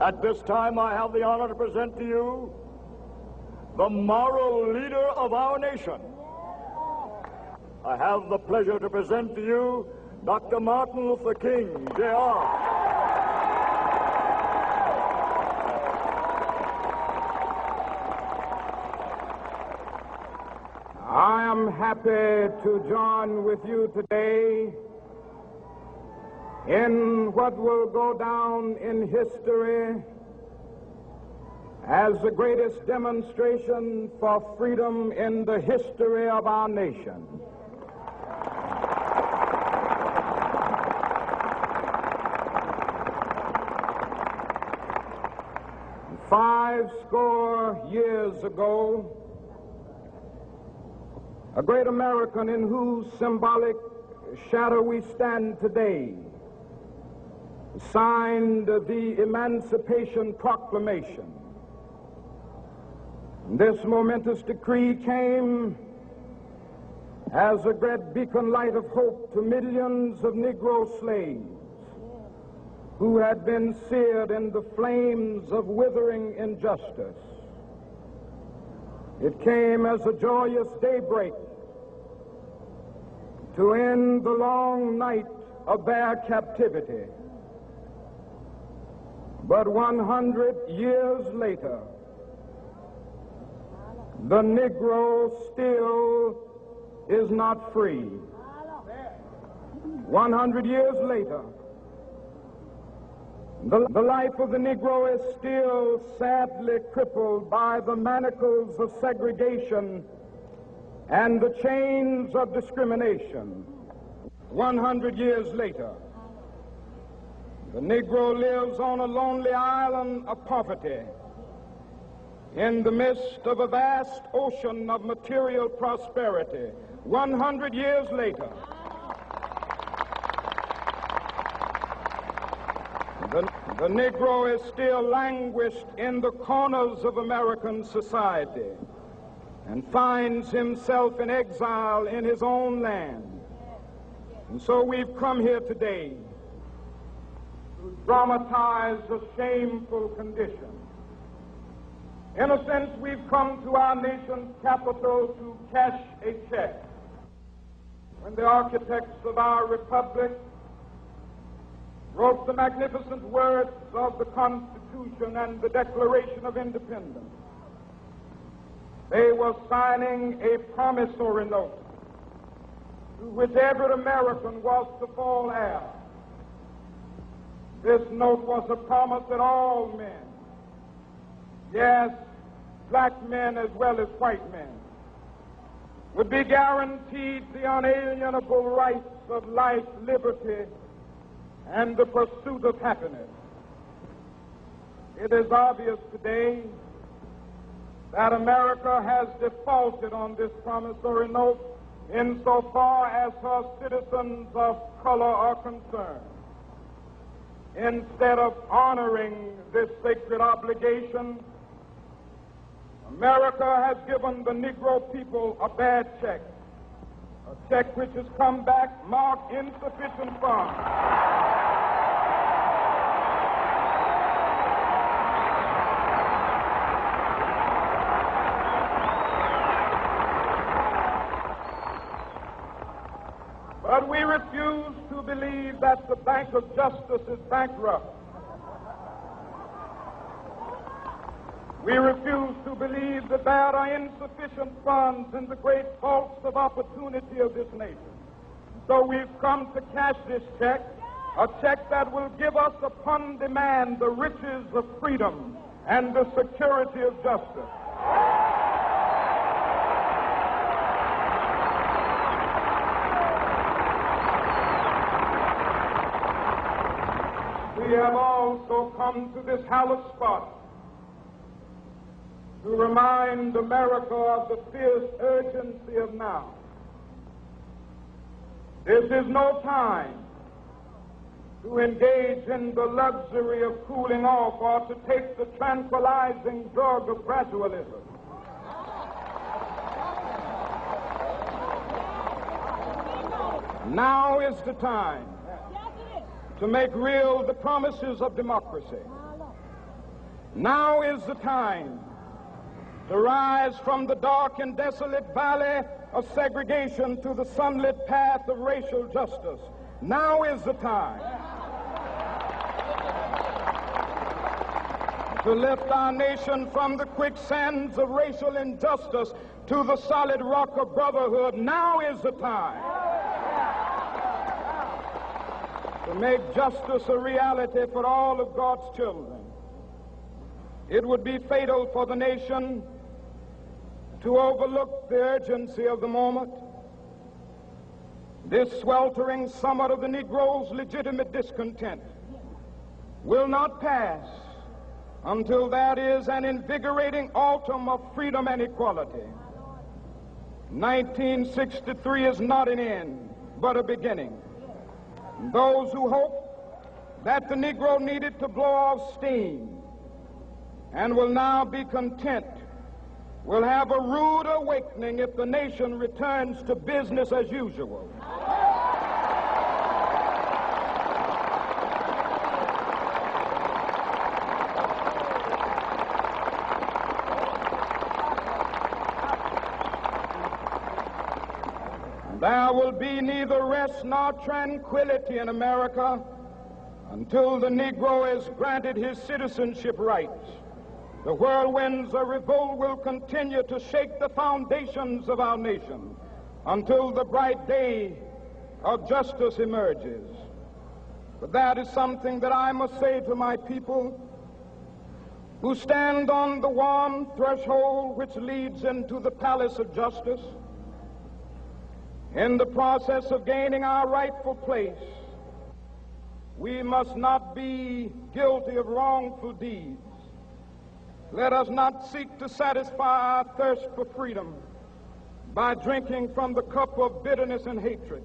At this time, I have the honor to present to you the moral leader of our nation. I have the pleasure to present to you Dr. Martin Luther King, Jr. I am happy to join with you today in what will go down in history as the greatest demonstration for freedom in the history of our nation. Five score years ago, a great American in whose symbolic shadow we stand today signed the Emancipation Proclamation. This momentous decree came as a great beacon light of hope to millions of Negro slaves who had been seared in the flames of withering injustice. It came as a joyous daybreak to end the long night of their captivity. But 100 years later, the Negro still is not free. 100 years later, the life of the Negro is still sadly crippled by the manacles of segregation and the chains of discrimination. 100 years later, the Negro lives on a lonely island of poverty in the midst of a vast ocean of material prosperity. 100 years later, the Negro is still languished in the corners of American society and finds himself in exile in his own land. And so we've come here today to dramatize a shameful condition. In a sense, we've come to our nation's capital to cash a check. When the architects of our republic wrote the magnificent words of the Constitution and the Declaration of Independence, they were signing a promissory note to which every American was to fall heir. This note was a promise that all men, yes, black men as well as white men, would be guaranteed the unalienable rights of life, liberty, and the pursuit of happiness. It is obvious today that America has defaulted on this promissory note insofar as her citizens of color are concerned. Instead of honoring this sacred obligation, America has given the Negro people a bad check, a check which has come back marked insufficient funds. But we refuse to believe that the Bank of Justice is bankrupt. We refuse to believe that there are insufficient funds in the great vaults of opportunity of this nation. So we've come to cash this check, a check that will give us upon demand the riches of freedom and the security of justice. We have also come to this hallowed spot to remind America of the fierce urgency of now. This is no time to engage in the luxury of cooling off or to take the tranquilizing drug of gradualism. Now is the time to make real the promises of democracy. Now is the time to rise from the dark and desolate valley of segregation to the sunlit path of racial justice. Now is the time to lift our nation from the quicksands of racial injustice to the solid rock of brotherhood. Now is the time to make justice a reality for all of God's children. It would be fatal for the nation to overlook the urgency of the moment. This sweltering summit of the Negro's legitimate discontent will not pass until that is an invigorating autumn of freedom and equality. 1963 is not an end, but a beginning. Those who hope that the Negro needed to blow off steam and will now be content will have a rude awakening if the nation returns to business as usual. There will be neither rest nor tranquility in America until the Negro is granted his citizenship rights. The whirlwinds of revolt will continue to shake the foundations of our nation until the bright day of justice emerges. But that is something that I must say to my people who stand on the warm threshold which leads into the palace of justice. In the process of gaining our rightful place, we must not be guilty of wrongful deeds. Let us not seek to satisfy our thirst for freedom by drinking from the cup of bitterness and hatred.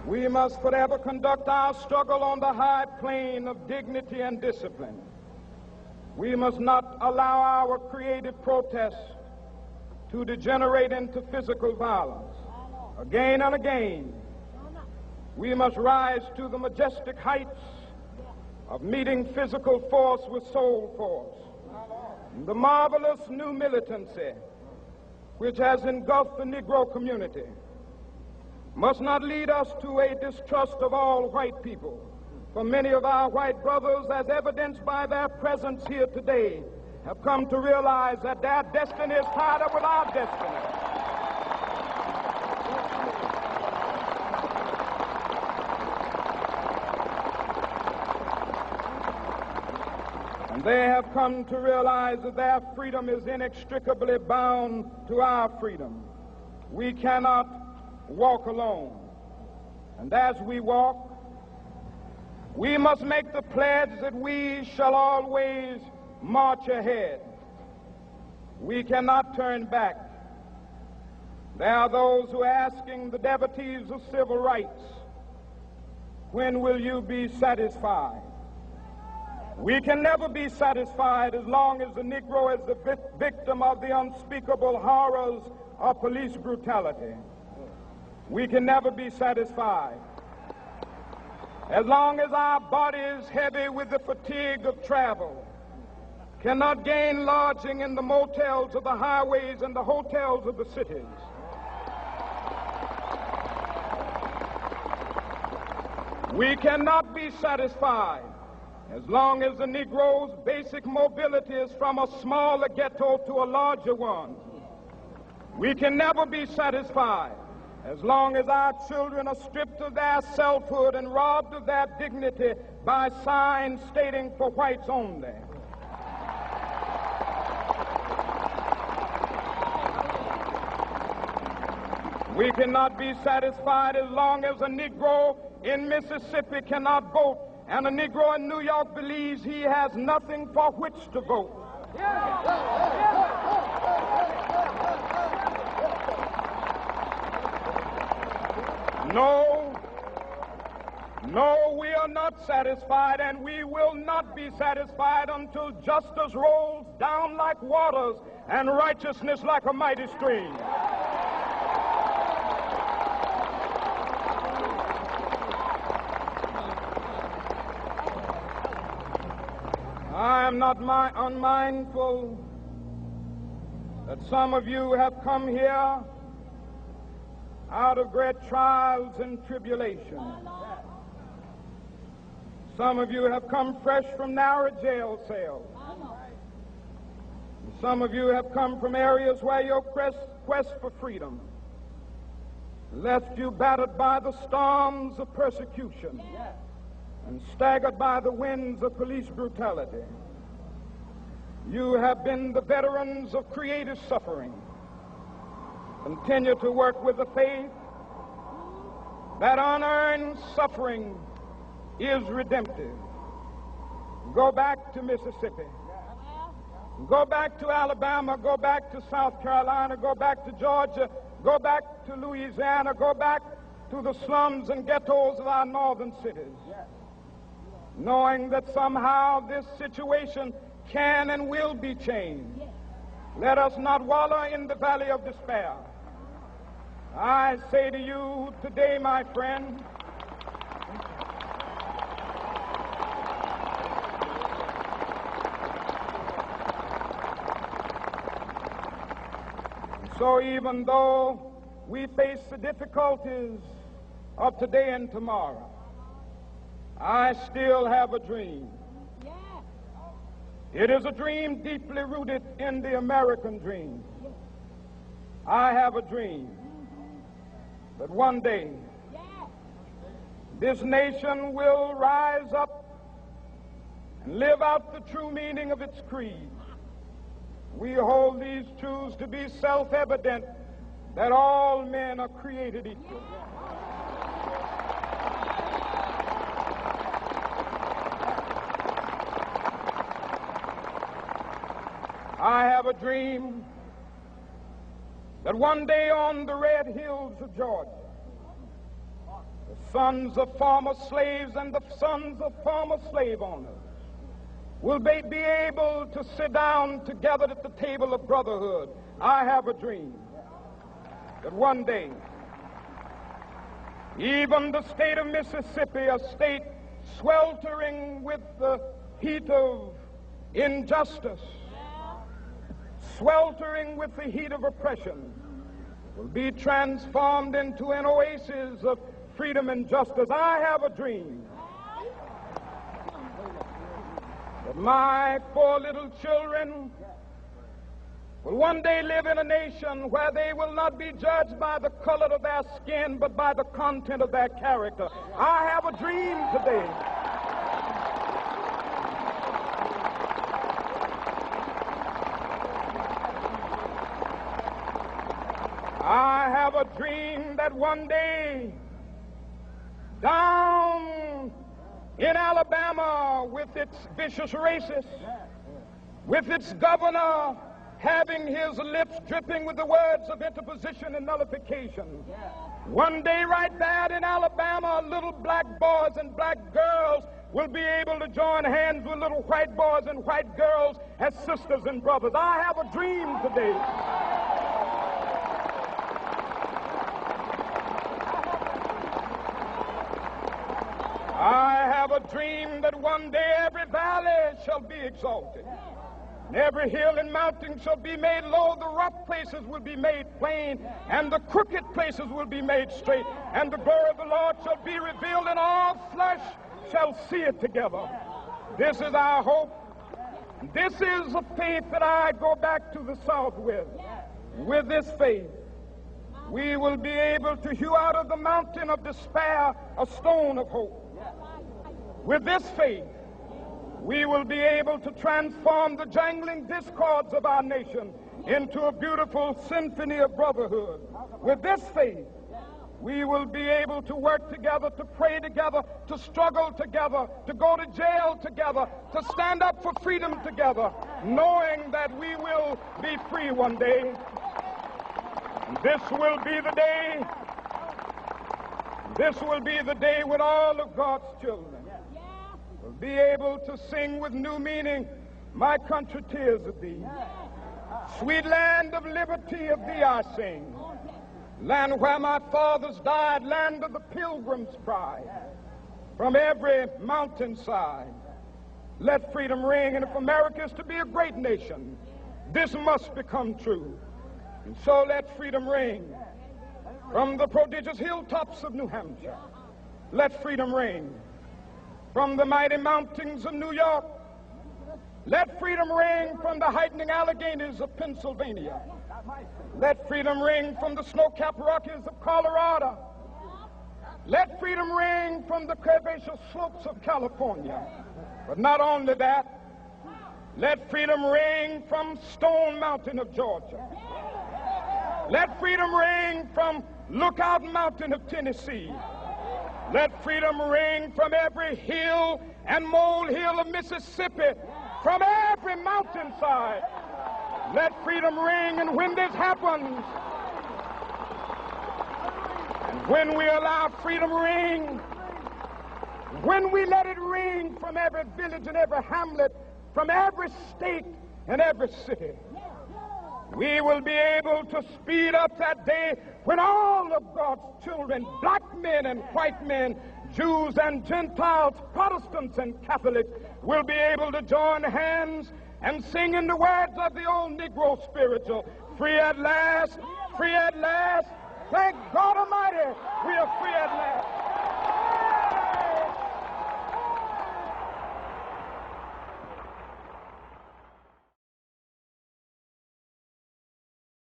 We must forever conduct our struggle on the high plane of dignity and discipline. We must not allow our creative protests to degenerate into physical violence. Again and again, we must rise to the majestic heights of meeting physical force with soul force. The marvelous new militancy which has engulfed the Negro community must not lead us to a distrust of all white people. For many of our white brothers, as evidenced by their presence here today, have come to realize that their destiny is tied up with our destiny. And they have come to realize that their freedom is inextricably bound to our freedom. We cannot walk alone. And as we walk, we must make the pledge that we shall always march ahead. We cannot turn back. There are those who are asking the devotees of civil rights, when will you be satisfied? We can never be satisfied as long as the Negro is the victim of the unspeakable horrors of police brutality. We can never be satisfied as long as our bodies, heavy with the fatigue of travel, cannot gain lodging in the motels of the highways and the hotels of the cities. We cannot be satisfied as long as the Negro's basic mobility is from a smaller ghetto to a larger one. We can never be satisfied as long as our children are stripped of their selfhood and robbed of their dignity by signs stating for whites only. We cannot be satisfied as long as a Negro in Mississippi cannot vote and a Negro in New York believes he has nothing for which to vote. No, we are not satisfied, and we will not be satisfied until justice rolls down like waters and righteousness like a mighty stream. I'm not unmindful that some of you have come here out of great trials and tribulation. Some of you have come fresh from narrow jail cells. Some of you have come from areas where your quest for freedom left you battered by the storms of persecution and staggered by the winds of police brutality. You have been the veterans of creative suffering. Continue to work with the faith that unearned suffering is redemptive. Go back to Mississippi. Go back to Alabama. Go back to South Carolina. Go back to Georgia. Go back to Louisiana. Go back to the slums and ghettos of our northern cities. Knowing that somehow this situation can and will be changed. Let us not wallow in the valley of despair. I say to you today, my friend, so even though we face the difficulties of today and tomorrow, I still have a dream. It is a dream deeply rooted in the American dream. I have a dream that one day this nation will rise up and live out the true meaning of its creed. We hold these truths to be self-evident, that all men are created equal. I have a dream that one day on the red hills of Georgia, the sons of former slaves and the sons of former slave owners will be able to sit down together at the table of brotherhood. I have a dream that one day, even the state of Mississippi, a state sweltering with the heat of injustice, sweltering with the heat of oppression, will be transformed into an oasis of freedom and justice. I have a dream that my 4 little children will one day live in a nation where they will not be judged by the color of their skin, but by the content of their character. I have a dream today I have a dream that one day down in Alabama, with its vicious racists, with its governor having his lips dripping with the words of interposition and nullification, one day right there in Alabama, little black boys and black girls will be able to join hands with little white boys and white girls as sisters and brothers. I have a dream today I have a dream that one day every valley shall be exalted, and every hill and mountain shall be made low, the rough places will be made plain, and the crooked places will be made straight, and the glory of the Lord shall be revealed, and all flesh shall see it together. This is our hope. This is the faith that I go back to the South with. With this faith, we will be able to hew out of the mountain of despair a stone of hope. With this faith, we will be able to transform the jangling discords of our nation into a beautiful symphony of brotherhood. With this faith, we will be able to work together, to pray together, to struggle together, to go to jail together, to stand up for freedom together, knowing that we will be free one day. This will be the day. This will be the day when all of God's children will be able to sing with new meaning, my country, tears of thee. Sweet land of liberty, of thee I sing. Land where my fathers died, land of the pilgrim's pride. From every mountainside, Let freedom ring, and if America is to be a great nation, this must become true. And so let freedom ring from the prodigious hilltops of New Hampshire. Let freedom ring from the mighty mountains of New York. Let freedom ring from the heightening Alleghenies of Pennsylvania. Let freedom ring from the snow-capped Rockies of Colorado. Let freedom ring from the curvaceous slopes of California. But not only that, let freedom ring from Stone Mountain of Georgia. Let freedom ring from Lookout Mountain of Tennessee. Let freedom ring from every hill and molehill of Mississippi, from every mountainside. Let freedom ring, and when this happens, and when we allow freedom ring, when we let it ring from every village and every hamlet, from every state and every city, we will be able to speed up that day when all of God's children, black men and white men, Jews and Gentiles, Protestants and Catholics, will be able to join hands and sing in the words of the old Negro spiritual, free at last, thank God Almighty, we are free at last.